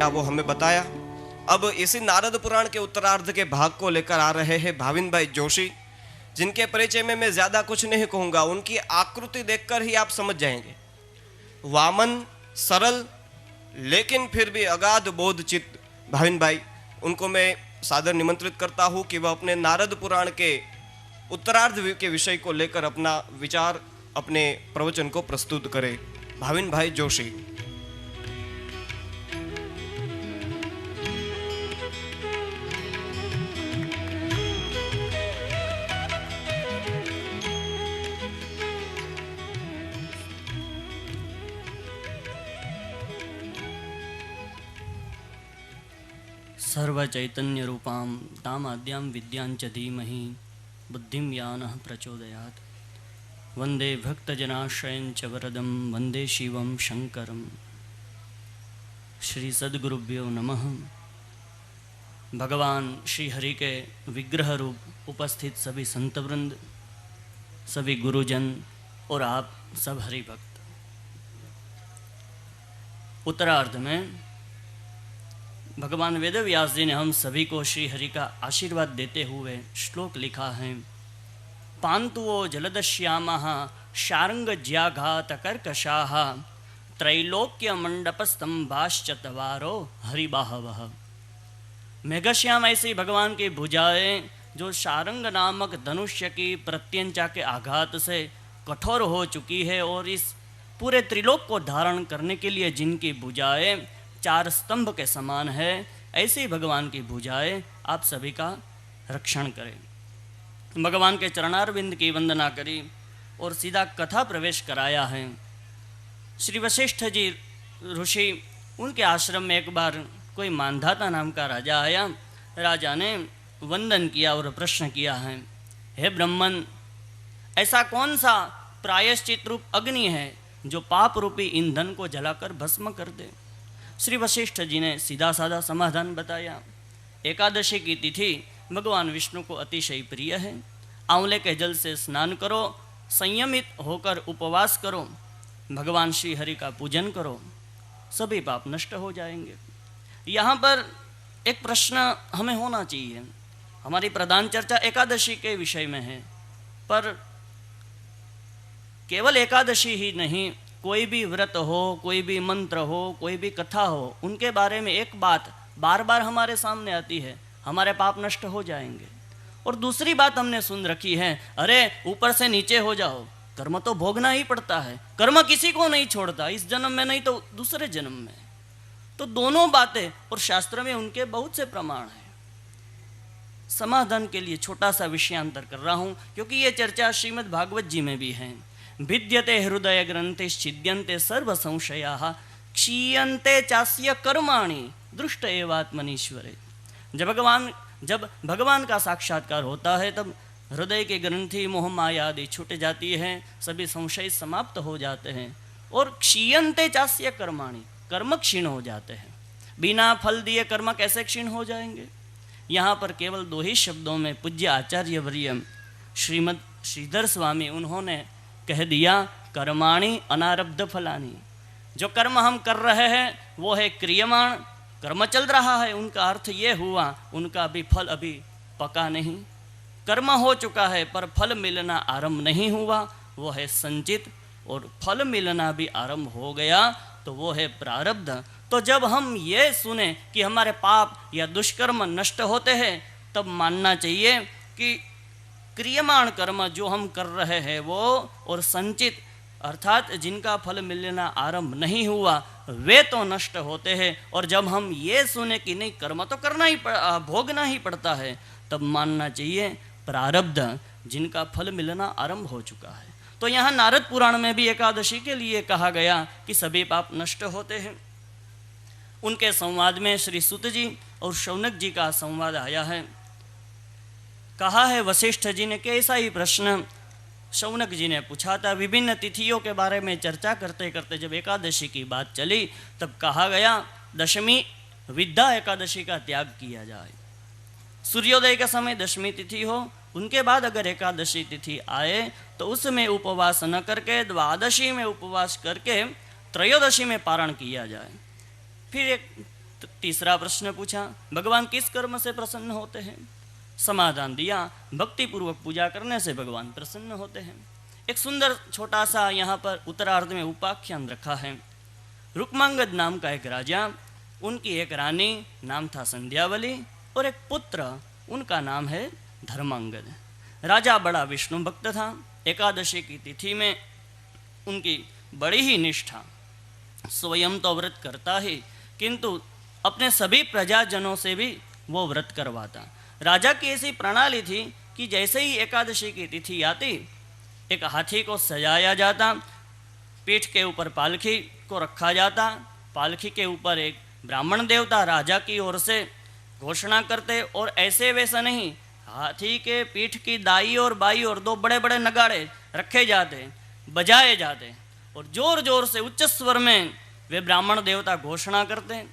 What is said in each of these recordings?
वो हमें बताया। अब इसी नारद पुराण के उत्तरार्ध के भाग को लेकर आ रहे हैं भाविन भाई जोशी, जिनके परिचय में मैं ज्यादा कुछ नहीं कहूंगा, उनकी आकृति देखकर ही आप समझ जाएंगे। वामन, सरल लेकिन फिर भी अगाध बोध चित्त भाविन भाई, उनको मैं सादर निमंत्रित करता हूं कि वह अपने नारद पुराण के उत्तरार्ध के विषय को लेकर अपना विचार, अपने प्रवचन को प्रस्तुत करें। भाविन भाई जोशी। सर्वचैतन्य रूपां तामाद्यां विद्यां च धीमहि बुद्धिं यानः प्रचोदयात्। वंदे भक्तजनाश्रयं च वरदं वंदे शिवं शंकरं। श्री सद्गुरुभ्यो नमः। भगवान श्री हरि के विग्रह रूप उपस्थित सभी संतवृंद, सभी गुरुजन और आप सब हरि भक्त, उत्तरार्ध में भगवान वेदव्यास जी ने हम सभी को श्री हरि का आशीर्वाद देते हुए श्लोक लिखा है। पांतुओ जलदश्यामः शार्ंग ज्याघात कर्कशाः त्रैलोक्य मंडप स्तंभाश्चत्वारो हरिबाहवः। मेघश्याम ऐसी भगवान की भुजाएं जो शारंग नामक धनुष्य की प्रत्यंचा के आघात से कठोर हो चुकी है, और इस पूरे त्रिलोक को धारण करने के लिए जिनकी भुजाएं चार स्तंभ के समान है, ऐसे भगवान की भुजाएं आप सभी का रक्षण करें। भगवान के चरणारविंद की वंदना करी और सीधा कथा प्रवेश कराया है। श्री वशिष्ठ जी ऋषि, उनके आश्रम में एक बार कोई मानधाता नाम का राजा आया। राजा ने वंदन किया और प्रश्न किया है, हे ब्राह्मण, ऐसा कौन सा प्रायश्चित रूप अग्नि है जो पाप रूपी ईंधन को जलाकर भस्म कर दे। श्री वशिष्ठ जी ने सीधा साधा समाधान बताया। एकादशी की तिथि भगवान विष्णु को अतिशय प्रिय है। आंवले के जल से स्नान करो, संयमित होकर उपवास करो, भगवान श्री हरि का पूजन करो, सभी पाप नष्ट हो जाएंगे। यहाँ पर एक प्रश्न हमें होना चाहिए। हमारी प्रधान चर्चा एकादशी के विषय में है, पर केवल एकादशी ही नहीं, कोई भी व्रत हो, कोई भी मंत्र हो, कोई भी कथा हो, उनके बारे में एक बात बार बार हमारे सामने आती है, हमारे पाप नष्ट हो जाएंगे। और दूसरी बात हमने सुन रखी है, अरे ऊपर से नीचे हो जाओ, कर्म तो भोगना ही पड़ता है, कर्म किसी को नहीं छोड़ता, इस जन्म में नहीं तो दूसरे जन्म में। तो दोनों बातें, और शास्त्र में उनके बहुत से प्रमाण हैं। समाधान के लिए छोटा सा विषयांतर कर रहा हूं, क्योंकि ये चर्चा श्रीमद् भागवत जी में भी है। भिद्यते हृदय ग्रंथिश्छिद्यन्ते सर्व संशयाः क्षीयन्ते चास्य कर्माणि दृष्ट एवात्मनीश्वरे। जब भगवान का साक्षात्कार होता है, तब हृदय के ग्रंथि मोह माया आदि छूट जाती है, सभी संशय समाप्त हो जाते हैं, और क्षीयन्ते चास्य कर्माणि, कर्म क्षीण हो जाते हैं। बिना फल दिए कर्म कैसे क्षीण हो जाएंगे। यहाँ पर केवल दो ही शब्दों में पूज्य आचार्य वर्य श्रीमद श्रीधर स्वामी, उन्होंने कह दिया, कर्माणि अनारब्ध फलानि। जो कर्म हम कर रहे हैं वो है क्रियमाण, कर्म चल रहा है, उनका अर्थ ये हुआ उनका भी फल अभी पका नहीं। कर्म हो चुका है पर फल मिलना आरंभ नहीं हुआ, वो है संचित, और फल मिलना भी आरंभ हो गया तो वो है प्रारब्ध। तो जब हम ये सुने कि हमारे पाप या दुष्कर्म नष्ट होते हैं, तब मानना चाहिए कि क्रियमाण कर्म जो हम कर रहे हैं वो, और संचित अर्थात जिनका फल मिलना आरंभ नहीं हुआ, वे तो नष्ट होते हैं। और जब हम ये सुने कि नहीं, कर्म तो करना ही भोगना ही पड़ता है, तब मानना चाहिए प्रारब्ध जिनका फल मिलना आरंभ हो चुका है। तो यहाँ नारद पुराण में भी एकादशी के लिए कहा गया कि सभी पाप नष्ट होते हैं। उनके संवाद में श्री सुत जी और शौनक जी का संवाद आया है। कहा है वशिष्ठ जी ने कि ऐसा ही प्रश्न शौनक जी ने पूछा था। विभिन्न तिथियों के बारे में चर्चा करते करते जब एकादशी की बात चली, तब कहा गया दशमी विद्या एकादशी का त्याग किया जाए। सूर्योदय के समय दशमी तिथि हो, उनके बाद अगर एकादशी तिथि आए तो उसमें उपवास न करके द्वादशी में उपवास करके त्रयोदशी में पारण किया जाए। फिर एक तीसरा प्रश्न पूछा, भगवान किस कर्म से प्रसन्न होते हैं? समाधान दिया, भक्ति पूर्वक पूजा करने से भगवान प्रसन्न होते हैं। एक सुंदर छोटा सा यहाँ पर उत्तरार्ध में उपाख्यान रखा है। रुक्मांगद नाम का एक राजा, उनकी एक रानी नाम था संध्यावली और एक पुत्र उनका नाम है धर्मांगद। राजा बड़ा विष्णु भक्त था। एकादशी की तिथि में उनकी बड़ी ही निष्ठा, स्वयं तो व्रत करता ही किंतु अपने सभी प्रजाजनों से भी वो व्रत करवाता। राजा की ऐसी प्रणाली थी कि जैसे ही एकादशी की तिथि आती, एक हाथी को सजाया जाता, पीठ के ऊपर पालकी को रखा जाता, पालकी के ऊपर एक ब्राह्मण देवता राजा की ओर से घोषणा करते, और ऐसे वैसा नहीं, हाथी के पीठ की दाई और बाई और दो बड़े बड़े नगाड़े रखे जाते, बजाए जाते, और जोर जोर से उच्च स्वर में वे ब्राह्मण देवता घोषणा करते,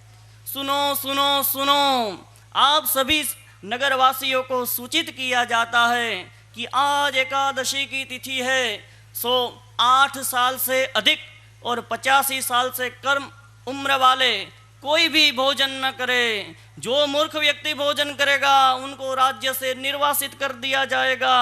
सुनो सुनो सुनो, आप सभी नगरवासियों को सूचित किया जाता है कि आज एकादशी की तिथि है। 108 साल से अधिक और 85 साल से कम उम्र वाले कोई भी भोजन न करे। जो मूर्ख व्यक्ति भोजन करेगा उनको राज्य से निर्वासित कर दिया जाएगा।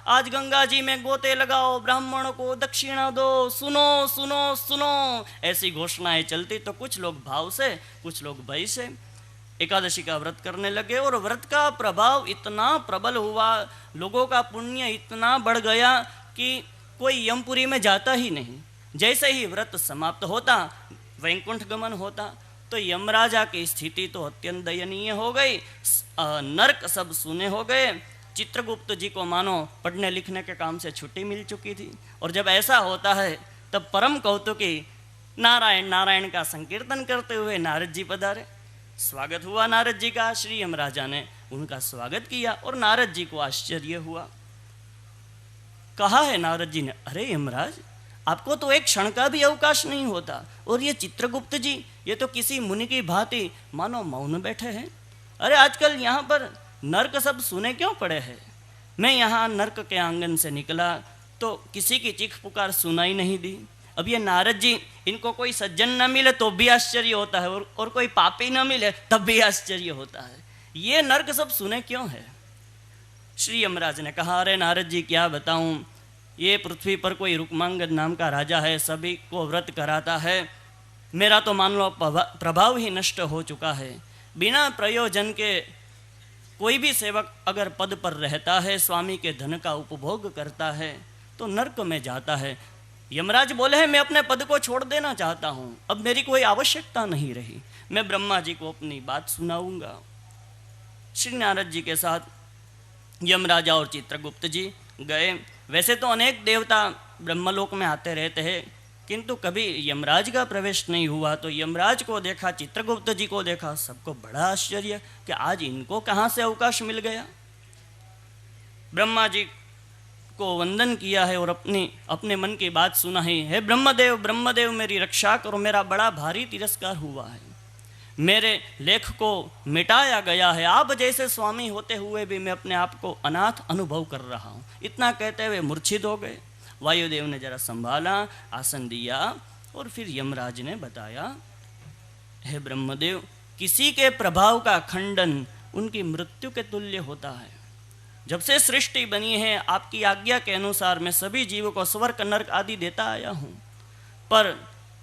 आज गंगा जी में गोते लगाओ, ब्राह्मणों को दक्षिणा दो, सुनो सुनो सुनो। ऐसी घोषणाएं चलती तो कुछ लोग भाव से, कुछ लोग भय से एकादशी का व्रत करने लगे, और व्रत का प्रभाव इतना प्रबल हुआ, लोगों का पुण्य इतना बढ़ गया कि कोई यमपुरी में जाता ही नहीं। जैसे ही व्रत समाप्त होता, वैकुंठ गमन होता, तो यमराजा की स्थिति तो अत्यंत दयनीय हो गई। नरक सब सुने हो गए। चित्रगुप्त जी को मानो पढ़ने लिखने के काम से छुट्टी मिल चुकी थी। और जब ऐसा होता है तब परम कौतुकी नारायण नारायण का संकीर्तन करते हुए नारद जी पधारे। स्वागत हुआ नारद जी का। श्री यमराजा ने उनका स्वागत किया और नारद जी को आश्चर्य हुआ। कहा है नारद जी ने, अरे यमराज, आपको तो एक क्षण का भी अवकाश नहीं होता, और ये चित्रगुप्त जी, ये तो किसी मुनि की भांति मानो मौन बैठे हैं। अरे आजकल यहाँ पर नर्क सब सुने क्यों पड़े हैं? मैं यहाँ नर्क के आंगन से निकला तो किसी की चीख पुकार सुनाई नहीं दी। अब ये नारद जी, इनको कोई सज्जन न मिले तो भी आश्चर्य होता है, और कोई पापी न मिले तब भी आश्चर्य होता है। ये नर्क सब सुने क्यों है? श्री यमराज ने कहा, अरे नारद जी, क्या बताऊं, ये पृथ्वी पर कोई रुक्मांगद नाम का राजा है, सभी को व्रत कराता है। मेरा तो मान लो प्रभाव ही नष्ट हो चुका है। बिना प्रयोजन के कोई भी सेवक अगर पद पर रहता है, स्वामी के धन का उपभोग करता है, तो नर्क में जाता है। यमराज बोले हैं, मैं अपने पद को छोड़ देना चाहता हूँ, अब मेरी कोई आवश्यकता नहीं रही, मैं ब्रह्मा जी को अपनी बात सुनाऊंगा। श्री नारद जी के साथ यमराजा और चित्रगुप्त जी गए। वैसे तो अनेक देवता ब्रह्मलोक में आते रहते हैं, किंतु कभी यमराज का प्रवेश नहीं हुआ। तो यमराज को देखा, चित्रगुप्त जी को देखा, सबको बड़ा आश्चर्य कि आज इनको कहाँ से अवकाश मिल गया। ब्रह्मा जी को वंदन किया है और अपने मन की बात सुना है ब्रह्मदेव, ब्रह्मदेव मेरी रक्षा करो, मेरा बड़ा भारी तिरस्कार हुआ है, मेरे लेख को मिटाया गया है, आप जैसे स्वामी होते हुए भी मैं अपने आप को अनाथ अनुभव कर रहा हूँ। इतना कहते हुए मूर्छित हो गए। वायुदेव ने जरा संभाला, आसन दिया, और फिर यमराज ने बताया, हे ब्रह्मदेव, किसी के प्रभाव का खंडन उनकी मृत्यु के तुल्य होता है। जब से सृष्टि बनी है, आपकी आज्ञा के अनुसार मैं सभी जीवों को स्वर्ग नरक आदि देता आया हूँ, पर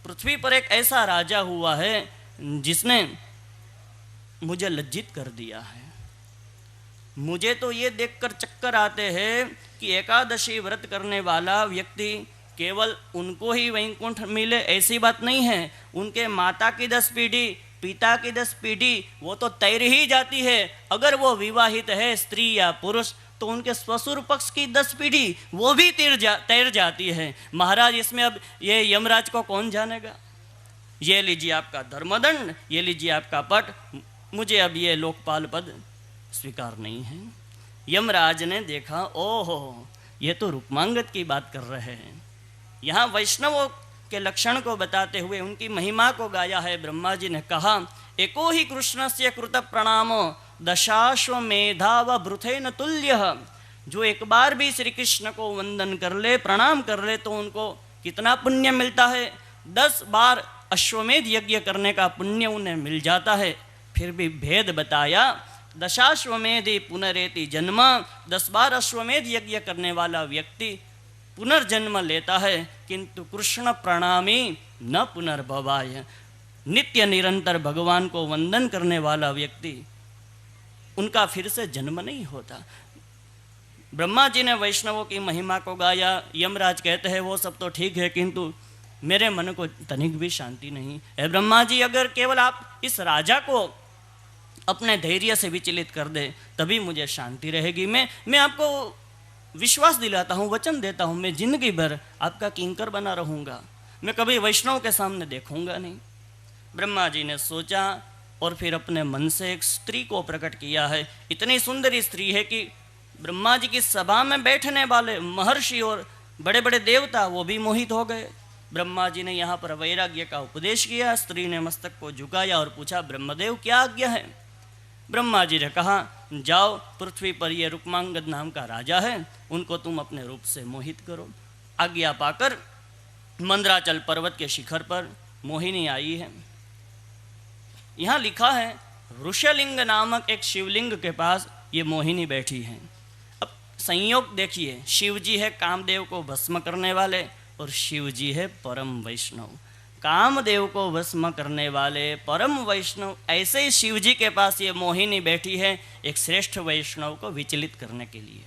पृथ्वी पर एक ऐसा राजा हुआ है जिसने मुझे लज्जित कर दिया है। मुझे तो ये देखकर चक्कर आते हैं कि एकादशी व्रत करने वाला व्यक्ति केवल उनको ही वैकुंठ मिले, ऐसी बात नहीं है। उनके माता की 10 पीढ़ी, पिता की 10 पीढ़ी वो तो तैर ही जाती है। अगर वो विवाहित है, स्त्री या पुरुष, तो उनके ससुर पक्ष की 10 पीढ़ी वो भी तैर जाती है। महाराज, इसमें अब ये यमराज को कौन जानेगा? ये लीजिए आपका धर्मदंड, ये लीजिए आपका पट, मुझे अब ये लोकपाल पद स्वीकार नहीं है। यमराज ने देखा, ओहो, ये तो रुक्मांगद की बात कर रहे हैं। यहाँ वैष्णवों के लक्षण को बताते हुए उनकी महिमा को गाया है। ब्रह्मा जी ने कहा, एको ही कृष्णस्य कृत प्रणामो दशाश्वमेधाव ब्रुथेन तुल्य। जो एक बार भी श्री कृष्ण को वंदन कर ले, प्रणाम कर ले, तो उनको कितना पुण्य मिलता है? 10 बार अश्वमेध यज्ञ करने का पुण्य उन्हें मिल जाता है। फिर भी भेद बताया। दशाश्वमेधि पुनरेति जन्म, 10 बार अश्वमेध यज्ञ करने वाला व्यक्ति पुनर्जन्म लेता है, किंतु कृष्ण प्रणामी न पुनर्भवाय। नित्य निरंतर भगवान को वंदन करने वाला व्यक्ति, उनका फिर से जन्म नहीं होता। ब्रह्मा जी ने वैष्णवों की महिमा को गाया। यमराज कहते हैं वो सब तो ठीक है, किंतु मेरे मन को तनिक भी शांति नहीं है। ब्रह्मा जी, अगर केवल आप इस राजा को अपने धैर्य से विचलित कर दे तभी मुझे शांति रहेगी। मैं आपको विश्वास दिलाता हूँ, वचन देता हूँ, मैं जिंदगी भर आपका किंकर बना रहूँगा, मैं कभी वैष्णव के सामने देखूँगा नहीं। ब्रह्मा जी ने सोचा और फिर अपने मन से एक स्त्री को प्रकट किया है। इतनी सुंदर स्त्री है कि ब्रह्मा जी की सभा में बैठने वाले महर्षि और बड़े बड़े देवता वो भी मोहित हो गए। ब्रह्मा जी ने यहाँ पर वैराग्य का उपदेश किया। स्त्री ने मस्तक को झुकाया और पूछा, ब्रह्मदेव क्या आज्ञा है? ब्रह्मा जी ने कहा, जाओ, पृथ्वी पर ये रुक्मांगद नाम का राजा है, उनको तुम अपने रूप से मोहित करो। आज्ञा पाकर मंदराचल पर्वत के शिखर पर मोहिनी आई है। यहाँ लिखा है, ऋष्यलिंग नामक एक शिवलिंग के पास ये मोहिनी बैठी है। अब संयोग देखिए, शिव जी है कामदेव को भस्म करने वाले और शिव जी है परम वैष्णव। कामदेव को भस्म करने वाले परम वैष्णव, ऐसे ही शिव जी के पास ये मोहिनी बैठी है एक श्रेष्ठ वैष्णव को विचलित करने के लिए।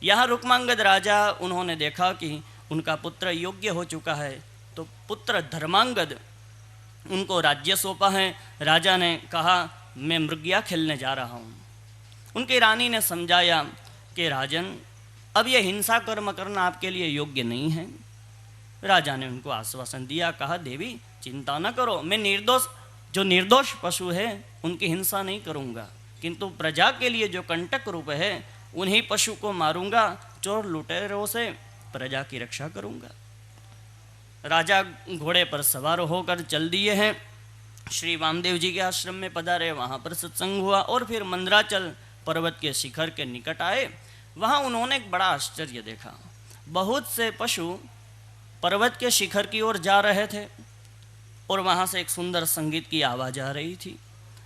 यहाँ रुक्मांगद राजा, उन्होंने देखा कि उनका पुत्र योग्य हो चुका है, तो पुत्र धर्मांगद उनको राज्य सौंपा है। राजा ने कहा, मैं मृगया खेलने जा रहा हूँ। उनकी रानी ने समझाया कि राजन, अब यह हिंसा कर्म करना आपके लिए योग्य नहीं है। राजा ने उनको आश्वासन दिया, कहा, देवी चिंता न करो, मैं जो निर्दोष पशु है उनकी हिंसा नहीं करूँगा, किंतु प्रजा के लिए जो कंटक रूप है उन्हीं पशु को मारूंगा, चोर लुटेरों से प्रजा की रक्षा करूँगा। राजा घोड़े पर सवार होकर चल दिए हैं। श्री वामदेव जी के आश्रम में पधारे, वहाँ पर सत्संग हुआ और फिर मंदराचल पर्वत के शिखर के निकट आए। वहाँ उन्होंने एक बड़ा आश्चर्य देखा। बहुत से पशु पर्वत के शिखर की ओर जा रहे थे और वहाँ से एक सुंदर संगीत की आवाज़ आ रही थी।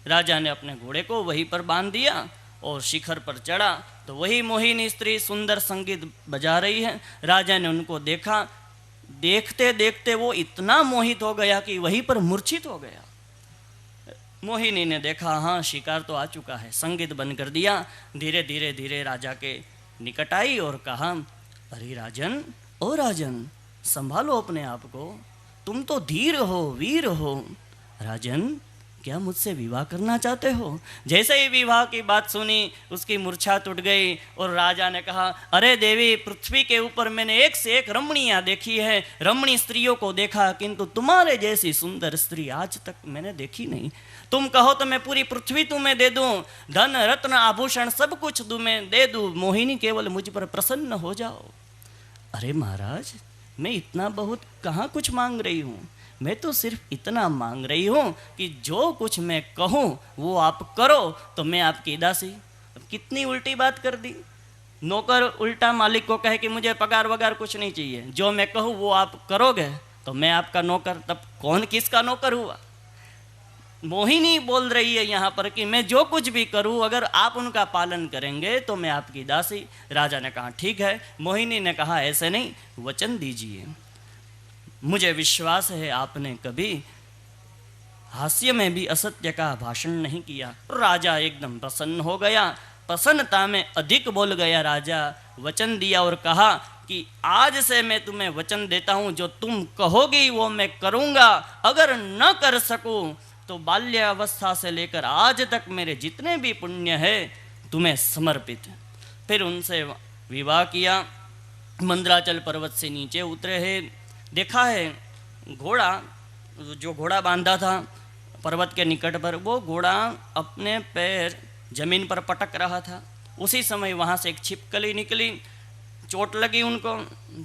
राजा ने अपने घोड़े को वहीं पर बांध दिया और शिखर पर चढ़ा तो वही मोहिनी स्त्री सुंदर संगीत बजा रही है। राजा ने उनको देखा, देखते देखते वो इतना मोहित हो गया कि वहीं पर मूर्छित हो गया। मोहिनी ने देखा, हाँ शिकार तो आ चुका है, संगीत बंद कर दिया। धीरे धीरे धीरे राजा के निकट आई और कहा, अरे राजन, ओ राजन, संभालो अपने आप को, तुम तो धीर हो, वीर हो। राजन, क्या मुझसे विवाह करना चाहते हो? जैसे ही विवाह की बात सुनी उसकी मूर्छा टूट गई और राजा ने कहा, अरे देवी, पृथ्वी के ऊपर मैंने एक से एक रमणियाँ देखी है, रमणी स्त्रियों को देखा, किंतु तुम्हारे जैसी सुंदर स्त्री आज तक मैंने देखी नहीं। तुम कहो तो मैं पूरी पृथ्वी तुम्हें दे दूं, धन रत्न आभूषण सब कुछ तुम्हें दे दूं, मोहिनी केवल मुझ पर प्रसन्न हो जाओ। अरे महाराज, मैं इतना बहुत कहाँ कुछ मांग रही हूँ, मैं तो सिर्फ इतना मांग रही हूँ कि जो कुछ मैं कहूँ वो आप करो तो मैं आपकी दासी। अब कितनी उल्टी बात कर दी। नौकर उल्टा मालिक को कहे कि मुझे पगार वगार कुछ नहीं चाहिए, जो मैं कहूँ वो आप करोगे तो मैं आपका नौकर। तब कौन किसका नौकर हुआ? मोहिनी बोल रही है यहाँ पर कि मैं जो कुछ भी करूँ अगर आप उनका पालन करेंगे तो मैं आपकी दासी। राजा ने कहा, ठीक है। मोहिनी ने कहा, ऐसे नहीं, वचन दीजिए। मुझे विश्वास है आपने कभी हास्य में भी असत्य का भाषण नहीं किया। राजा एकदम प्रसन्न हो गया, प्रसन्नता में अधिक बोल गया। राजा वचन दिया और कहा कि आज से मैं तुम्हें वचन देता हूँ, जो तुम कहोगी वो मैं करूँगा। अगर न कर सकूँ तो बाल्यावस्था से लेकर आज तक मेरे जितने भी पुण्य है तुम्हें समर्पित। फिर उनसे विवाह किया। मंदराचल पर्वत से नीचे उतरे हैं। देखा है घोड़ा, जो घोड़ा बांधा था पर्वत के निकट पर, वो घोड़ा अपने पैर जमीन पर पटक रहा था। उसी समय वहाँ से एक छिपकली निकली, चोट लगी उनको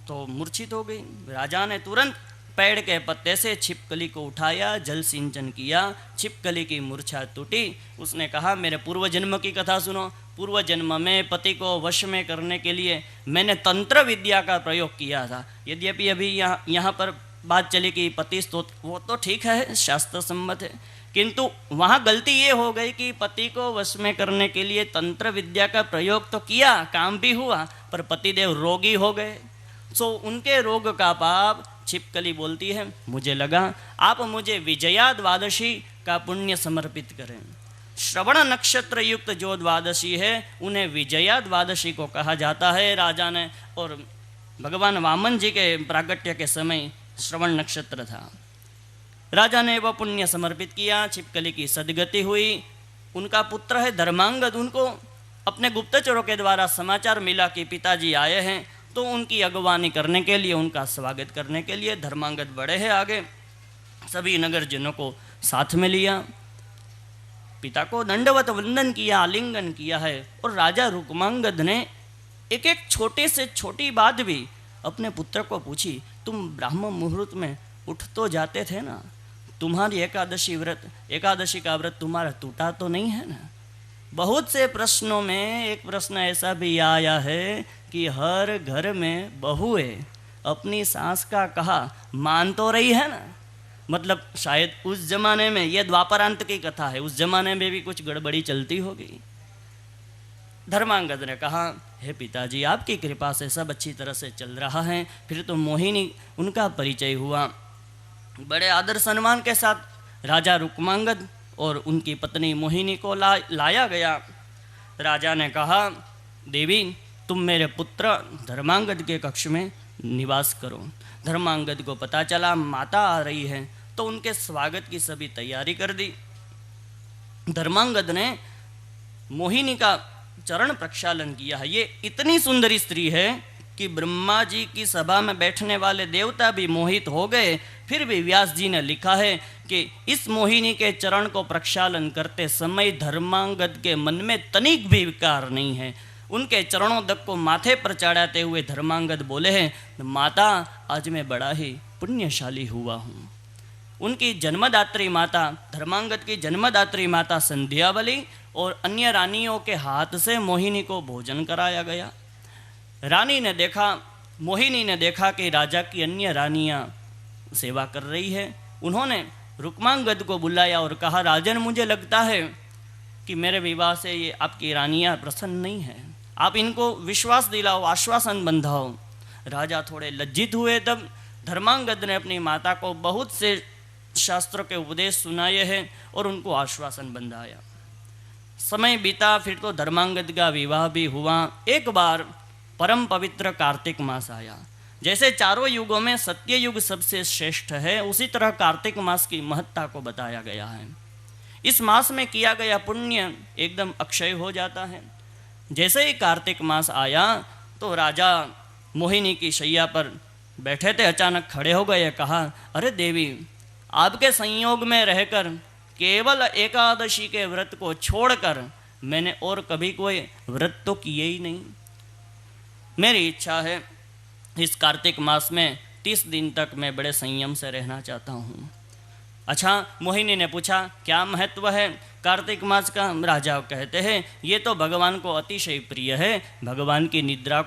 तो मूर्छित हो गई। राजा ने तुरंत पेड़ के पत्ते से छिपकली को उठाया, जल सिंचन किया, छिपकली की मूर्छा टूटी। उसने कहा, मेरे पूर्व जन्म की कथा सुनो। पूर्व जन्म में पति को वश में करने के लिए मैंने तंत्र विद्या का प्रयोग किया था। यद्यपि अभी यहाँ पर बात चली कि पति स्तोत्र, वो तो ठीक है, शास्त्र सम्मत है, किंतु वहाँ गलती ये हो गई कि पति को वश में करने के लिए तंत्र विद्या का प्रयोग तो किया, काम भी हुआ, पर पतिदेव रोगी हो गए। सो उनके रोग का पाप छिपकली बोलती है, मुझे लगा आप मुझे विजया द्वादशी का पुण्य समर्पित करें। श्रवण नक्षत्र युक्त जो द्वादशी है उन्हें विजया द्वादशी को कहा जाता है। राजा ने, और भगवान वामन जी के प्रागट्य के समय श्रवण नक्षत्र था। राजा ने वह पुण्य समर्पित किया, छिपकली की सदगति हुई। उनका पुत्र है धर्मांगद, उनको अपने गुप्तचरों के द्वारा समाचार मिला कि पिताजी आए हैं, तो उनकी अगवानी करने के लिए, उनका स्वागत करने के लिए धर्मांगद बढ़े हैं आगे। सभी नगरजनों को साथ में लिया, पिता को दंडवत वंदन किया, आलिंगन किया है। और राजा रुक्मांगद ने एक एक छोटे से छोटी बात भी अपने पुत्र को पूछी। तुम ब्राह्म मुहूर्त में उठ तो जाते थे ना, तुम्हारी एकादशी का व्रत तुम्हारा टूटा तो नहीं है ना। बहुत से प्रश्नों में एक प्रश्न ऐसा भी आया है कि हर घर में बहुएं अपनी सास का कहा मान तो रही है ना। मतलब शायद उस जमाने में, यह द्वापरांत की कथा है, उस जमाने में भी कुछ गड़बड़ी चलती होगी। धर्मांगद ने कहा, हे पिताजी आपकी कृपा से सब अच्छी तरह से चल रहा है। फिर तो मोहिनी, उनका परिचय हुआ। बड़े आदर सम्मान के साथ राजा रुक्मांगद और उनकी पत्नी मोहिनी को लाया गया। राजा ने कहा, देवी तुम मेरे पुत्र धर्मांगद के कक्ष में निवास करो। धर्मांगद को पता चला माता आ रही है, तो उनके स्वागत की सभी तैयारी कर दी। धर्मांगद ने मोहिनी का चरण प्रक्षालन किया है। ये इतनी सुंदरी स्त्री है कि ब्रह्मा जी की सभा में बैठने वाले देवता भी मोहित हो गए। फिर भी व्यास जी ने लिखा है कि इस मोहिनी के चरण को प्रक्षालन करते समय धर्मांगद के मन में तनिक भी विकार नहीं है। उनके चरणों तक को माथे पर चढ़ाते हुए धर्मांगद बोले हैं, माता आज मैं बड़ा ही पुण्यशाली हुआ हूँ। उनकी जन्मदात्री माता, धर्मांगद की जन्मदात्री माता संध्यावली और अन्य रानियों के हाथ से मोहिनी को भोजन कराया गया। रानी ने देखा, मोहिनी ने देखा कि राजा की अन्य रानियां सेवा कर रही है। उन्होंने रुक्मांगद को बुलाया और कहा, राजन मुझे लगता है कि मेरे विवाह से ये आपकी रानियां प्रसन्न नहीं है, आप इनको विश्वास दिलाओ, आश्वासन बंधाओ। राजा थोड़े लज्जित हुए। तब धर्मांगद ने अपनी माता को बहुत से शास्त्रों के उपदेश सुनाए हैं और उनको आश्वासन बंधाया। समय बीता, फिर तो धर्मांगद का विवाह भी हुआ। एक बार परम पवित्र कार्तिक मास आया। जैसे चारों युगों में सत्य युग सबसे श्रेष्ठ है, उसी तरह कार्तिक मास की महत्ता को बताया गया है। इस मास में किया गया पुण्य एकदम अक्षय हो जाता है। जैसे ही कार्तिक मास आया तो राजा मोहिनी की शैया पर बैठे थे, अचानक खड़े हो गए। कहा, अरे देवी, आपके संयोग में रहकर केवल एकादशी के व्रत को छोड़कर मैंने और कभी कोई व्रत तो किए ही नहीं। मेरी इच्छा है इस कार्तिक मास में 30 दिन तक मैं बड़े संयम से रहना चाहता हूँ। अच्छा, मोहिनी ने पूछा, क्या महत्व है कार्तिक मास का? राजा कहते हैं, ये तो भगवान को अतिशय प्रिय है। भगवान की निद्रा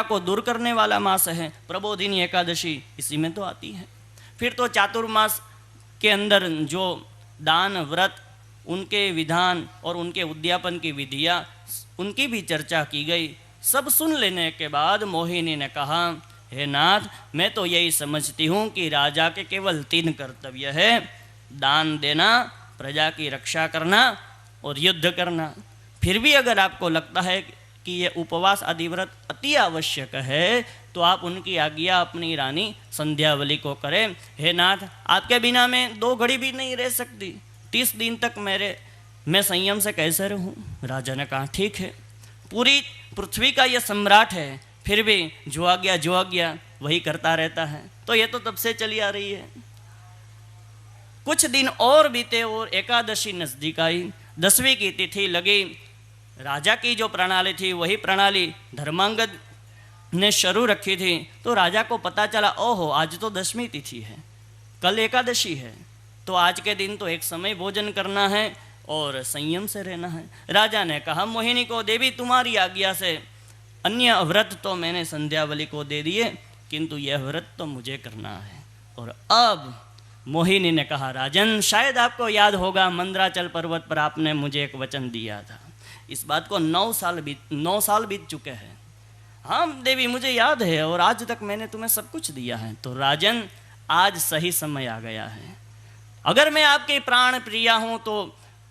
को दूर करने वाला मास है। प्रबोधिनी एकादशी इसी में तो आती है। फिर तो चातुर्मास के अंदर जो दान, व्रत, उनके विधान और उनके उद्यापन की विधियाँ, उनकी भी चर्चा की गई। सब सुन लेने के बाद मोहिनी ने कहा, हे नाथ, मैं तो यही समझती हूँ कि राजा के केवल 3 कर्तव्य है, दान देना, प्रजा की रक्षा करना और युद्ध करना। फिर भी अगर आपको लगता है कि ये उपवास आदि व्रत अति आवश्यक है, तो आप उनकी आज्ञा अपनी रानी संध्यावली को करें। हे नाथ, आपके बिना मैं 2 घड़ी भी नहीं रह सकती। 30 दिन तक मैं संयम से कैसे रहूं? राजा ने कहा, ठीक है, पूरी पृथ्वी का ये सम्राट है, फिर भी जो आज्ञा वही करता रहता है। तो ये तो तब से चली आ रही है। कुछ दिन और बीते और एकादशी नजदीक आई। 10वीं की तिथि लगी। राजा की जो प्रणाली थी वही प्रणाली धर्मांगद ने शुरू रखी थी। तो राजा को पता चला, ओहो, आज तो 10वीं तिथि है, कल एकादशी है, तो आज के दिन तो एक समय भोजन करना है और संयम से रहना है। राजा ने कहा मोहिनी को, देवी तुम्हारी आज्ञा से अन्य व्रत तो मैंने संध्यावली को दे दिए, किंतु यह व्रत तो मुझे करना है। और अब मोहिनी ने कहा, राजन शायद आपको याद होगा मंदराचल पर्वत पर आपने मुझे एक वचन दिया था। इस बात को 9 साल बीत चुके हैं। हाँ देवी मुझे याद है, और आज तक मैंने तुम्हें सब कुछ दिया है। तो राजन आज सही समय आ गया है। अगर मैं आपके प्राण प्रिया हूँ तो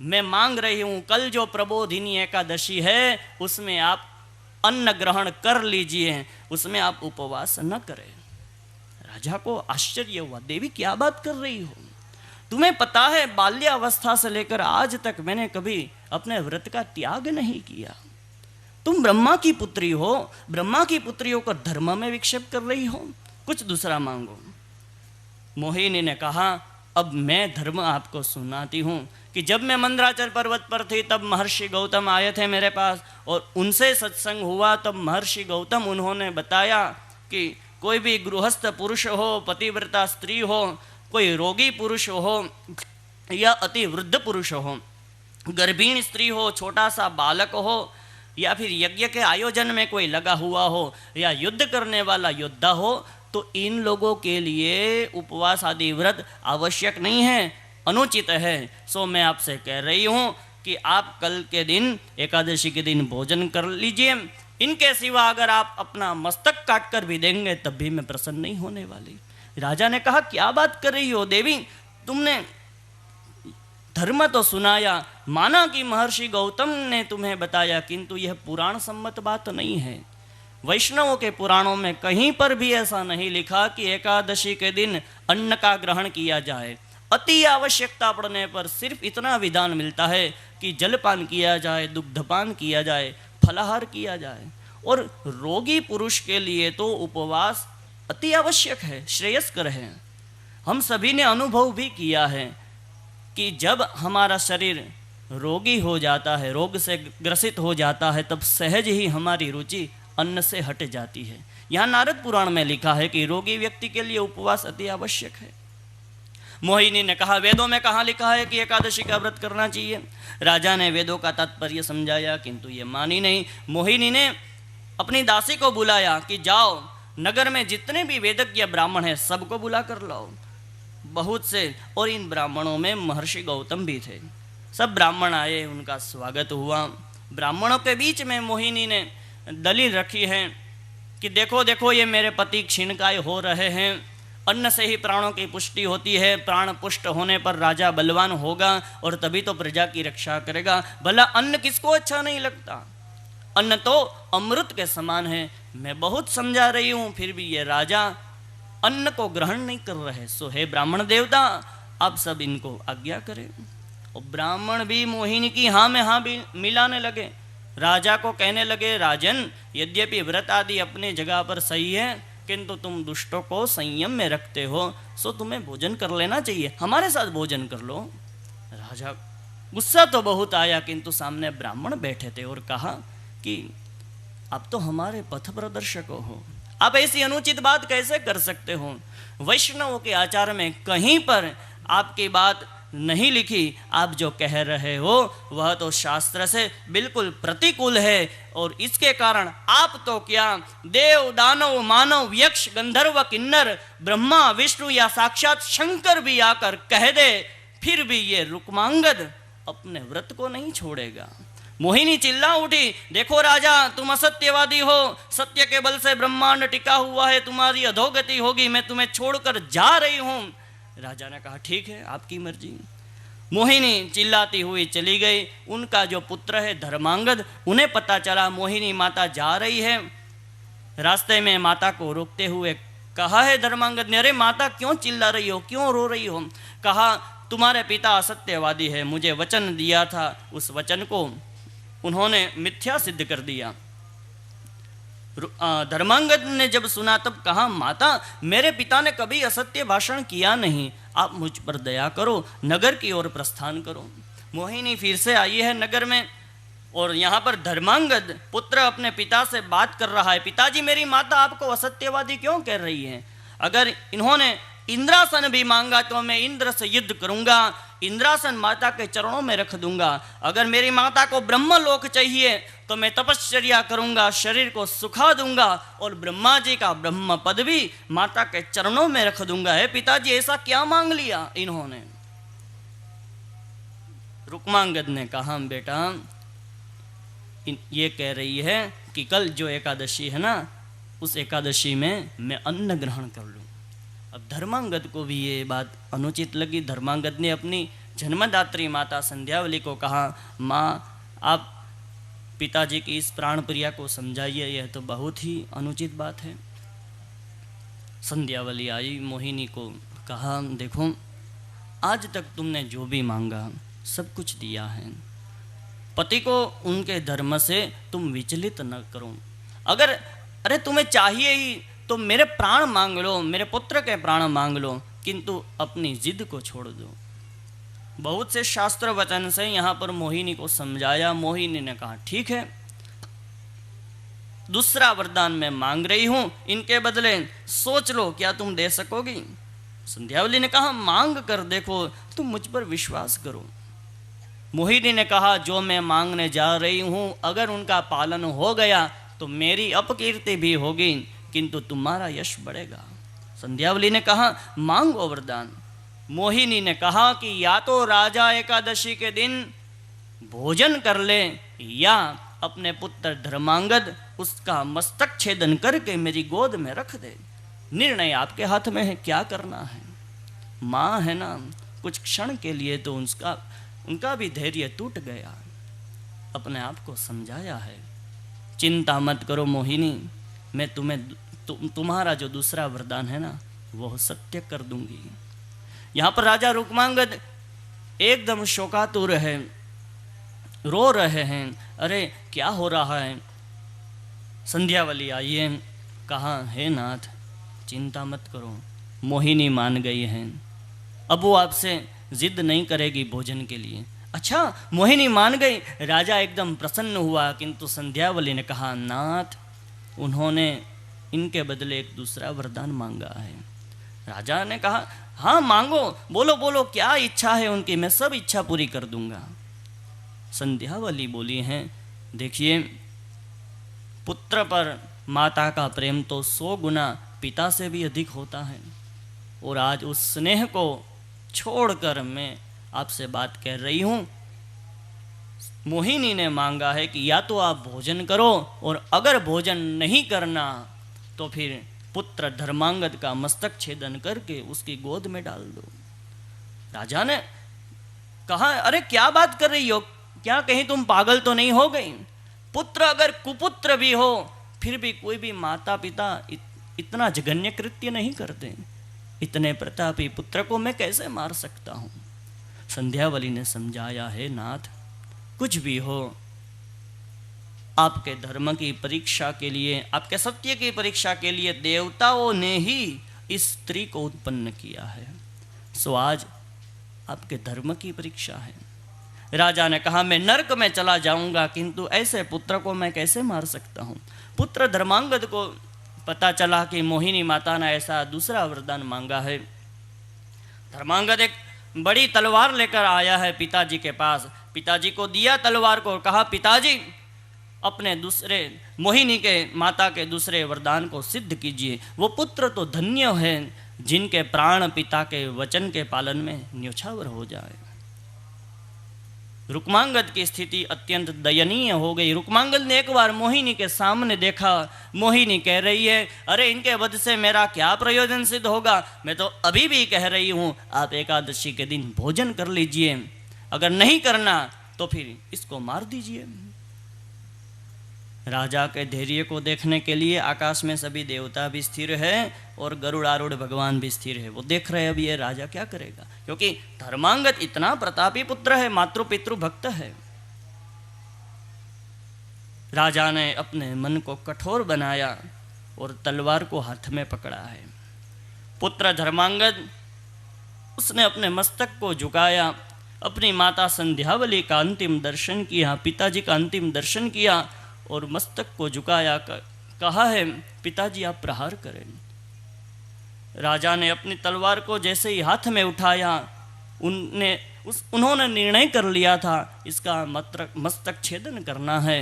मैं मांग रही हूँ कल जो प्रबोधिनी एकादशी है उसमें आप अन्न ग्रहण कर लीजिए, उसमें आप उपवास न करें। राजा को आश्चर्य हुआ, देवी क्या बात कर रही हो? तुम्हें पता है बाल्यावस्था से लेकर आज तक मैंने कभी अपने व्रत का त्याग नहीं किया। तुम ब्रह्मा की पुत्री हो, ब्रह्मा की पुत्री होकर धर्म में विक्षेप कर रही हो, कुछ दूसरा मांगो। मोहिनी ने कहा, अब मैं धर्म आपको सुनाती हूँ कि जब मैं मंदराचल पर्वत पर थी तब महर्षि गौतम आए थे मेरे पास, और उनसे सत्संग हुआ। तब महर्षि गौतम उन्होंने बताया कि कोई भी गृहस्थ पुरुष हो, पतिव्रता स्त्री हो, कोई रोगी पुरुष हो या अति वृद्ध पुरुष हो, गर्भिणी स्त्री हो, छोटा सा बालक हो, या फिर यज्ञ के आयोजन में कोई लगा हुआ हो, या युद्ध करने वाला योद्धा हो, तो इन लोगों के लिए उपवास आदि व्रत आवश्यक नहीं है, अनुचित है। सो मैं आपसे कह रही हूँ कि आप कल के दिन एकादशी के दिन भोजन कर लीजिए। इनके सिवा अगर आप अपना मस्तक काट कर भी देंगे तब भी मैं प्रसन्न नहीं होने वाली। राजा ने कहा, क्या बात कर रही हो देवी? तुमने धर्म तो सुनाया, माना कि महर्षि गौतम ने तुम्हें बताया, किंतु यह पुराण सम्मत बात नहीं है। वैष्णवों के पुराणों में कहीं पर भी ऐसा नहीं लिखा कि एकादशी के दिन अन्न का ग्रहण किया जाए। अति आवश्यकता पड़ने पर सिर्फ इतना विधान मिलता है कि जलपान किया जाए, दुग्धपान किया जाए, फलाहार किया जाए। और रोगी पुरुष के लिए तो उपवास अति आवश्यक है, श्रेयस्कर है। हम सभी ने अनुभव भी किया है कि जब हमारा शरीर रोगी हो जाता है, रोग से ग्रसित हो जाता है, तब सहज ही हमारी रुचि अन्न से हट जाती है। यहाँ नारद पुराण में लिखा है कि रोगी व्यक्ति के लिए उपवास अति आवश्यक है। मोहिनी ने कहा, वेदों में कहाँ लिखा है कि एकादशी का व्रत करना चाहिए? राजा ने वेदों का तात्पर्य समझाया, किंतु ये मानी नहीं। मोहिनी ने अपनी दासी को बुलाया कि जाओ नगर में जितने भी वेदज्ञ ब्राह्मण हैं सबको बुला कर लाओ, बहुत से। और इन ब्राह्मणों में महर्षि गौतम भी थे। सब ब्राह्मण आए, उनका स्वागत हुआ। ब्राह्मणों के बीच में मोहिनी ने दलील रखी है कि देखो देखो ये मेरे पति क्षीणकाय हो रहे हैं, अन्न से ही प्राणों की पुष्टि होती है, प्राण पुष्ट होने पर राजा बलवान होगा और तभी तो प्रजा की रक्षा करेगा। भला अन्न किसको अच्छा नहीं लगता? अन्न तो अमृत के समान है। मैं बहुत समझा रही हूँ, फिर भी ये राजा अन्न को ग्रहण नहीं कर रहे। सो हे ब्राह्मण देवता, आप सब इनको आज्ञा करें। और ब्राह्मण भी मोहिनी की हाँ में हाँ भी मिलाने लगे। राजा को कहने लगे, राजन यद्यपि व्रत आदि अपने जगह पर सही है, किंतु तुम दुष्टों को संयम में रखते हो, सो तुम्हें भोजन कर लेना चाहिए, हमारे साथ भोजन कर लो। राजा गुस्सा तो बहुत आया, किंतु सामने ब्राह्मण बैठे थे और कहा कि आप तो हमारे पथ प्रदर्शक हो, आप ऐसी अनुचित बात कैसे कर सकते हो? वैष्णवों के आचार में कहीं पर आपकी बात नहीं लिखी। आप जो कह रहे हो वह तो शास्त्र से बिल्कुल प्रतिकूल है, और इसके कारण आप तो क्या देव दानव मानव यक्ष गंधर्व किन्नर ब्रह्मा विष्णु या साक्षात शंकर भी आकर कह दे, फिर भी ये रुक्मांगद अपने व्रत को नहीं छोड़ेगा। मोहिनी चिल्ला उठी, देखो राजा तुम असत्यवादी हो, सत्य के बल से ब्रह्मांड टिका हुआ है, तुम्हारी अधोगति होगी, मैं तुम्हें छोड़कर जा रही हूं। राजा ने कहा, ठीक है आपकी मर्जी। मोहिनी चिल्लाती हुई चली गई। उनका जो पुत्र है धर्मांगद, उन्हें पता चला मोहिनी माता जा रही है। रास्ते में माता को रोकते हुए कहा है धर्मांगद ने, अरे माता क्यों चिल्ला रही हो, क्यों रो रही हो? कहा, तुम्हारे पिता असत्यवादी है, मुझे वचन दिया था, उस वचन को उन्होंने मिथ्या सिद्ध कर दिया। धर्मांगद ने जब सुना तब कहा, माता मेरे पिता ने कभी असत्य भाषण किया नहीं, आप मुझ पर दया करो, नगर की ओर प्रस्थान करो। मोहिनी फिर से आई है नगर में, और यहाँ पर धर्मांगद पुत्र अपने पिता से बात कर रहा है, पिताजी मेरी माता आपको असत्यवादी क्यों कह रही है? अगर इन्होंने इंद्रासन भी मांगा तो मैं इंद्र से युद्ध करूंगा, इंद्रासन माता के चरणों में रख दूंगा। अगर मेरी माता को ब्रह्मलोक चाहिए तो मैं तपश्चर्या करूंगा, शरीर को सुखा दूंगा और ब्रह्मा जी का ब्रह्म पद भी माता के चरणों में रख दूंगा। हे पिताजी, ऐसा क्या मांग लिया इन्होंने? रुक्मांगद ने कहा, बेटा ये कह रही है कि कल जो एकादशी है ना, उस एकादशी में मैं अन्न ग्रहण कर लूं। अब धर्मांगद को भी ये बात अनुचित लगी। धर्मांगद ने अपनी जन्मदात्री माता संध्यावली को कहा, माँ आप पिताजी की इस प्राण प्रिया को समझाइए, यह तो बहुत ही अनुचित बात है। संध्यावली आई, मोहिनी को कहा, देखो आज तक तुमने जो भी मांगा सब कुछ दिया है। पति को उनके धर्म से तुम विचलित न करो। अरे तुम्हें चाहिए ही तो मेरे प्राण मांग लो, मेरे पुत्र के प्राण मांग लो, किंतु अपनी जिद को छोड़ दो। बहुत से शास्त्र वचन से यहाँ पर मोहिनी को समझाया। मोहिनी ने कहा, ठीक है, दूसरा वरदान मैं मांग रही हूं, इनके बदले सोच लो क्या तुम दे सकोगी। संध्यावली ने कहा, मांग कर देखो, तुम मुझ पर विश्वास करो। मोहिनी ने कहा, जो मैं मांगने जा रही हूं अगर उनका पालन हो गया तो मेरी अपकीर्ति भी होगी, किंतु तुम्हारा यश बढ़ेगा। संध्यावली ने कहा, मांगो वरदान। मोहिनी ने कहा कि या तो राजा एकादशी के दिन भोजन कर ले या अपने पुत्र धर्मांगद उसका मस्तक छेदन करके मेरी गोद में रख दे। निर्णय आपके हाथ में है, क्या करना है। माँ है ना, कुछ क्षण के लिए तो उनका भी धैर्य टूट गया। अपने आप को समझाया है, चिंता मत करो मोहिनी, मैं तुम्हारा जो दूसरा वरदान है ना वो सत्य कर दूंगी। यहाँ पर राजा रुक्मांगद एकदम शोकातुर है, रो रहे हैं। अरे क्या हो रहा है? संध्यावली आइए, कहा, हे नाथ चिंता मत करो, मोहिनी मान गई है, अब वो आपसे जिद नहीं करेगी भोजन के लिए। अच्छा, मोहिनी मान गई। राजा एकदम प्रसन्न हुआ, किंतु संध्यावली ने कहा, नाथ उन्होंने इनके बदले एक दूसरा वरदान मांगा है। राजा ने कहा, हाँ मांगो, बोलो बोलो क्या इच्छा है उनकी, मैं सब इच्छा पूरी कर दूंगा। संध्यावली बोली हैं, देखिए पुत्र पर माता का प्रेम तो 100 गुना पिता से भी अधिक होता है, और आज उस स्नेह को छोड़कर मैं आपसे बात कह रही हूं। मोहिनी ने मांगा है कि या तो आप भोजन करो, और अगर भोजन नहीं करना तो फिर पुत्र धर्मांगद का मस्तक छेदन करके उसकी गोद में डाल दो। राजा ने कहा, अरे क्या बात कर रही हो, क्या कहीं तुम पागल तो नहीं हो गई? पुत्र अगर कुपुत्र भी हो फिर भी कोई भी माता पिता इतना जघन्य कृत्य नहीं करते। इतने प्रतापी पुत्र को मैं कैसे मार सकता हूं? संध्यावली ने समझाया, है नाथ कुछ भी हो, आपके धर्म की परीक्षा के लिए, आपके सत्य की परीक्षा के लिए देवताओं ने ही इस स्त्री को उत्पन्न किया है, सो आज आपके धर्म की परीक्षा है। राजा ने कहा, मैं नरक में चला जाऊंगा, किंतु ऐसे पुत्र को मैं कैसे मार सकता हूं? पुत्र धर्मांगद को पता चला कि मोहिनी माता ने ऐसा दूसरा वरदान मांगा है। धर्मांगद एक बड़ी तलवार लेकर आया है पिताजी के पास। पिताजी को दिया तलवार को, कहा, पिताजी अपने दूसरे मोहिनी के माता के दूसरे वरदान को सिद्ध कीजिए। वो पुत्र तो धन्य है जिनके प्राण पिता के वचन के पालन में न्योछावर हो जाए। रुक्मांगद की स्थिति अत्यंत दयनीय हो गई। रुक्मांगद ने एक बार मोहिनी के सामने देखा। मोहिनी कह रही है, अरे इनके वध से मेरा क्या प्रयोजन सिद्ध होगा? मैं तो अभी भी कह रही हूँ आप एकादशी के दिन भोजन कर लीजिए, अगर नहीं करना तो फिर इसको मार दीजिए। राजा के धैर्य को देखने के लिए आकाश में सभी देवता भी स्थिर है और गरुड़ारूढ़ भगवान भी स्थिर है। वो देख रहे हैं अभी ये राजा क्या करेगा, क्योंकि धर्मांगद इतना प्रतापी पुत्र है, मातृ पितृ भक्त है। राजा ने अपने मन को कठोर बनाया और तलवार को हाथ में पकड़ा है। पुत्र धर्मांगद, उसने अपने मस्तक को झुकाया, अपनी माता संध्यावली का अंतिम दर्शन किया, पिताजी का अंतिम दर्शन किया और मस्तक को झुकाया, कहा है, पिताजी आप प्रहार करें। राजा ने अपनी तलवार को जैसे ही हाथ में उठाया, उन्होंने निर्णय कर लिया था इसका मस्तक छेदन करना है।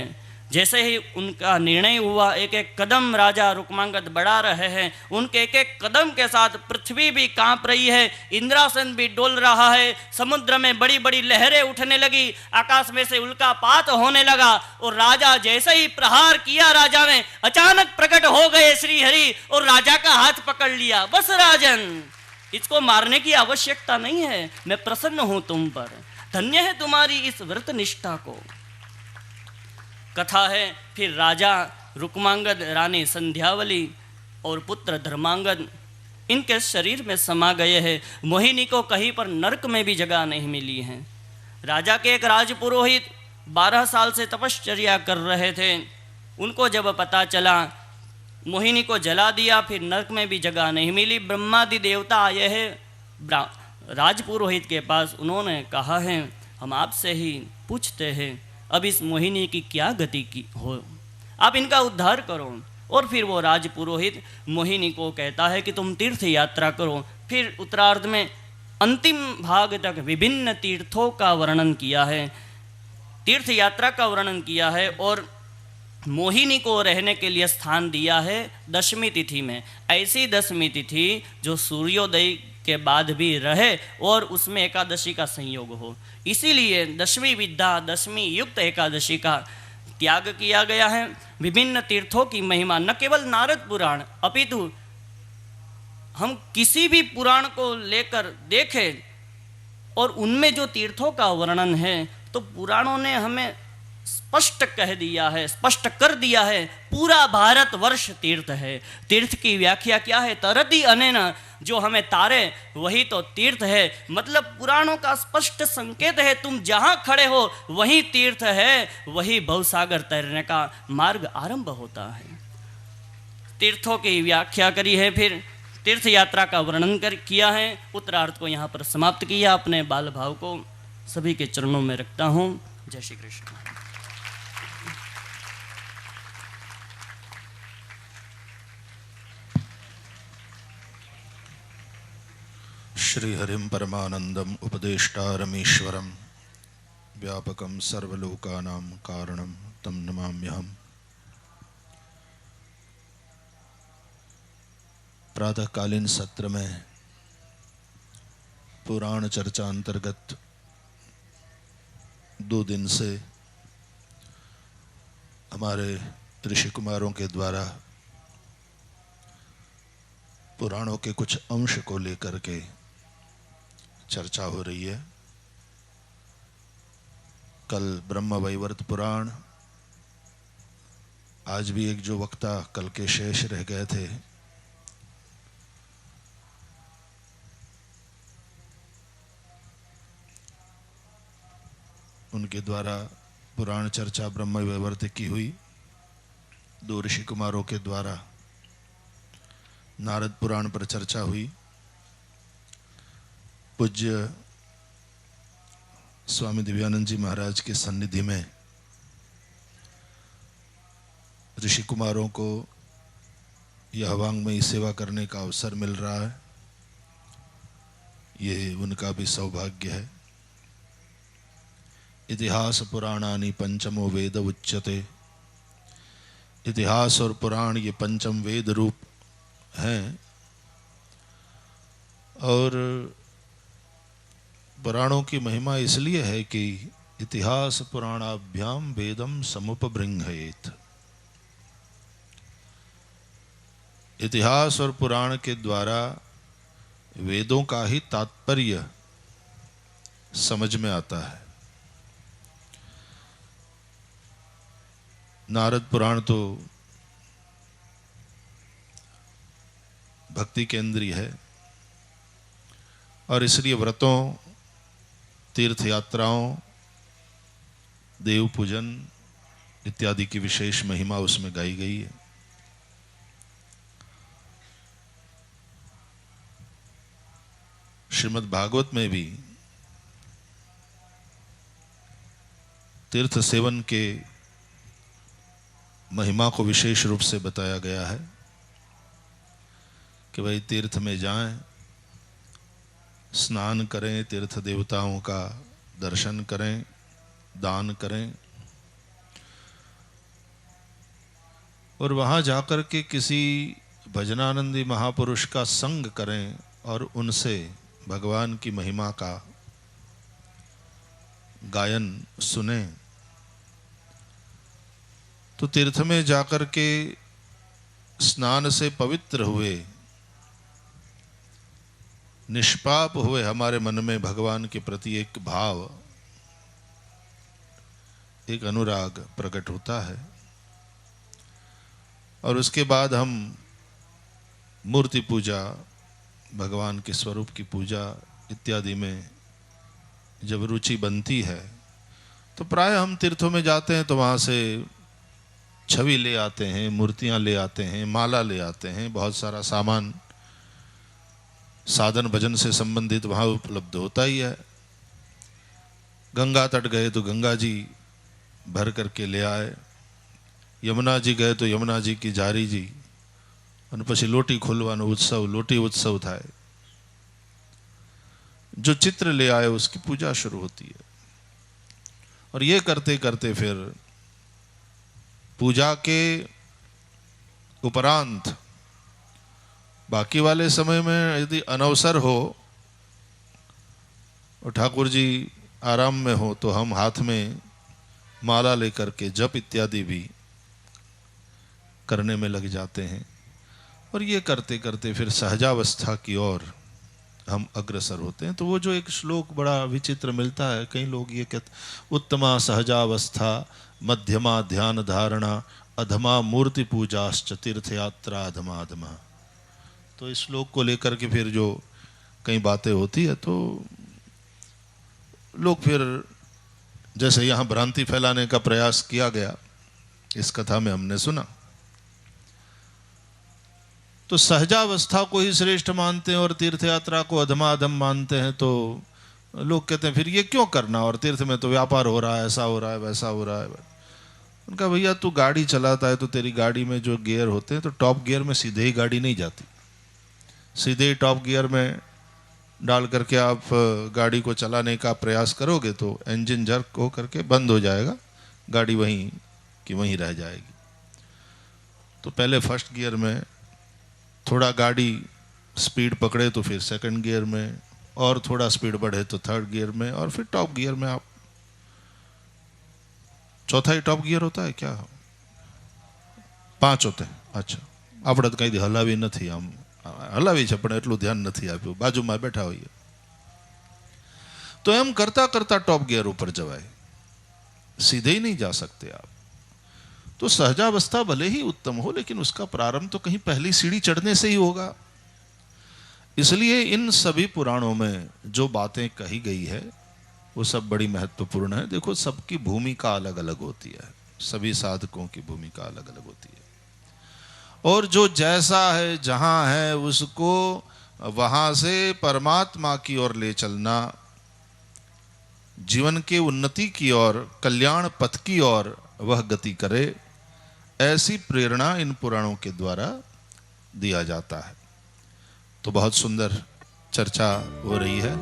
जैसे ही उनका निर्णय हुआ, एक एक कदम राजा रुक्मांगद बढ़ा रहे हैं। उनके एक एक कदम के साथ पृथ्वी भी कांप रही है, इंद्रासन भी डोल रहा है, समुद्र में बड़ी बड़ी लहरें उठने लगी, आकाश में से उल्कापात होने लगा। और राजा जैसे ही प्रहार किया, राजा में अचानक प्रकट हो गए श्री हरि और राजा का हाथ पकड़ लिया। बस राजन, इसको मारने की आवश्यकता नहीं है, मैं प्रसन्न हूं तुम पर, धन्य है तुम्हारी इस व्रत निष्ठा को। कथा है, फिर राजा रुक्मांगद, रानी संध्यावली और पुत्र धर्मांगद इनके शरीर में समा गए हैं। मोहिनी को कहीं पर नरक में भी जगह नहीं मिली है। राजा के एक राजपुरोहित 12 साल से तपश्चर्या कर रहे थे। उनको जब पता चला, मोहिनी को जला दिया, फिर नरक में भी जगह नहीं मिली। ब्रह्मादि देवता आए हैं राजपुरोहित के पास। उन्होंने कहा है, हम आपसे ही पूछते हैं अब इस मोहिनी की क्या गति की हो, आप इनका उद्धार करो। और फिर वो राजपुरोहित मोहिनी को कहता है कि तुम तीर्थ यात्रा करो। फिर उत्तरार्ध में अंतिम भाग तक विभिन्न तीर्थों का वर्णन किया है, तीर्थ यात्रा का वर्णन किया है और मोहिनी को रहने के लिए स्थान दिया है दशमी तिथि में। ऐसी दशमी तिथि जो सूर्योदय के बाद भी रहे और उसमें एकादशी का संयोग हो। इसीलिए दशमी विद्या, दशमी युक्त एकादशी का त्याग किया गया है। विभिन्न तीर्थों की महिमा न केवल नारद पुराण, अपितु हम किसी भी पुराण को लेकर देखें और उनमें जो तीर्थों का वर्णन है, तो पुराणों ने हमें स्पष्ट कह दिया है, स्पष्ट कर दिया है, पूरा भारतवर्ष तीर्थ है। तीर्थ की व्याख्या क्या है? तरति अनेन, जो हमें तारे वही तो तीर्थ है। मतलब पुराणों का स्पष्ट संकेत है, तुम जहां खड़े हो वही तीर्थ है, वही भवसागर तैरने का मार्ग आरंभ होता है। तीर्थों की व्याख्या करी है, फिर तीर्थ यात्रा का वर्णन किया है। उत्तरार्ध को यहाँ पर समाप्त किया। अपने बाल भाव को सभी के चरणों में रखता हूँ। जय श्री कृष्ण। श्रीहरिं परमानंदम उपदेष्टारमीश्वरं व्यापकं सर्वलोकानां कारणं तं नमाम्यहम्। प्रातःकालीन सत्र में पुराण चर्चा अंतर्गत 2 दिन से हमारे ऋषि कुमारों के द्वारा पुराणों के कुछ अंश को लेकर के चर्चा हो रही है। कल ब्रह्म वैवर्त पुराण, आज भी एक जो वक्ता कल के शेष रह गए थे, उनके द्वारा पुराण चर्चा ब्रह्म वैवर्त की हुई। 2 ऋषि कुमारों के द्वारा नारद पुराण पर चर्चा हुई। पूज्य स्वामी दिव्यानंद जी महाराज के सन्निधि में ऋषि कुमारों को यह वांग्मयी सेवा करने का अवसर मिल रहा है, ये उनका भी सौभाग्य है। इतिहास पुराणानि पंचमो वेद उच्यते। इतिहास और पुराण ये पंचम वेद रूप हैं और पुराणों की महिमा इसलिए है कि इतिहास पुराणाभ्याम वेदम समुपबृंहयेत। इतिहास और पुराण के द्वारा वेदों का ही तात्पर्य समझ में आता है। नारद पुराण तो भक्ति केंद्रीय है और इसलिए व्रतों, तीर्थ यात्राओं, देव पूजन इत्यादि की विशेष महिमा उसमें गाई गई है। श्रीमद् भागवत में भी तीर्थ सेवन के महिमा को विशेष रूप से बताया गया है कि भाई तीर्थ में जाएं, स्नान करें, तीर्थ देवताओं का दर्शन करें, दान करें और वहाँ जाकर के किसी भजनानंदी महापुरुष का संग करें और उनसे भगवान की महिमा का गायन सुने। तो तीर्थ में जाकर के स्नान से पवित्र हुए, निष्पाप हुए हमारे मन में भगवान के प्रति एक भाव, एक अनुराग प्रकट होता है और उसके बाद हम मूर्ति पूजा, भगवान के स्वरूप की पूजा इत्यादि में जब रुचि बनती है तो प्राय हम तीर्थों में जाते हैं तो वहाँ से छवि ले आते हैं, मूर्तियाँ ले आते हैं, माला ले आते हैं, बहुत सारा सामान साधन भजन से संबंधित वहाँ उपलब्ध होता ही है। गंगा तट गए तो गंगा जी भर करके ले आए, यमुना जी गए तो यमुना जी की जारी जी અને પછી લોટી ખોલવાનો उत्सव, लोटी उत्सव था। जो चित्र ले आए उसकी पूजा शुरू होती है और ये करते करते फिर पूजा के उपरांत बाकी वाले समय में यदि अनवसर हो और ठाकुर जी आराम में हो तो हम हाथ में माला लेकर के जप इत्यादि भी करने में लग जाते हैं और ये करते करते फिर सहजावस्था की ओर हम अग्रसर होते हैं। तो वो जो एक श्लोक बड़ा विचित्र मिलता है, कई लोग ये कहते उत्तमा सहजावस्था मध्यमा ध्यान धारणा अधमा मूर्ति पूजाश्च तीर्थ यात्रा अधमा अधमा। तो इस श्लोक को लेकर के फिर जो कई बातें होती है तो लोग फिर जैसे यहाँ भ्रांति फैलाने का प्रयास किया गया, इस कथा में हमने सुना। तो सहजावस्था को ही श्रेष्ठ मानते हैं और तीर्थ यात्रा को अधमाअधम मानते हैं। तो लोग कहते हैं फिर ये क्यों करना, और तीर्थ में तो व्यापार हो रहा है, ऐसा हो रहा है, वैसा हो रहा है। उनका भैया तू गाड़ी चलाता है तो तेरी गाड़ी में जो गियर होते हैं तो टॉप गियर में सीधे ही गाड़ी नहीं जाती, सीधे ही टॉप गियर में डाल करके आप गाड़ी को चलाने का प्रयास करोगे तो इंजन जर्क हो करके बंद हो जाएगा, गाड़ी वहीं की वहीं रह जाएगी। तो पहले फर्स्ट गियर में, थोड़ा गाड़ी स्पीड पकड़े तो फिर सेकंड गियर में, और थोड़ा स्पीड बढ़े तो थर्ड गियर में, और फिर टॉप गियर में आप, चौथा ही टॉप गियर होता है क्या, 5 होते हैं। अच्छा, આપણે તો કઈ હલાવી નથી, આમ હલાવી છે પણ એટલું ધ્યાન નથી આપ્યું, બાજુમાં બેઠા હોઈએ तो એમ કરતા કરતા टॉप गियर ऊपर जवाए, सीधे ही नहीं जा सकते आप। तो सहजावस्था भले ही उत्तम हो लेकिन उसका प्रारंभ तो कहीं पहली सीढ़ी चढ़ने से ही होगा। इसलिए इन सभी पुराणों में जो बातें कही गई है वो सब बड़ी महत्वपूर्ण है। देखो, सबकी भूमिका अलग अलग होती है, सभी साधकों की भूमिका अलग अलग होती है, और जो जैसा है जहां है उसको वहां से परमात्मा की ओर ले चलना, जीवन के उन्नति की ओर, कल्याण पथ की ओर वह गति करे, ऐसी प्रेरणा इन पुराणों के द्वारा दिया जाता है। तो बहुत सुंदर चर्चा हो रही है।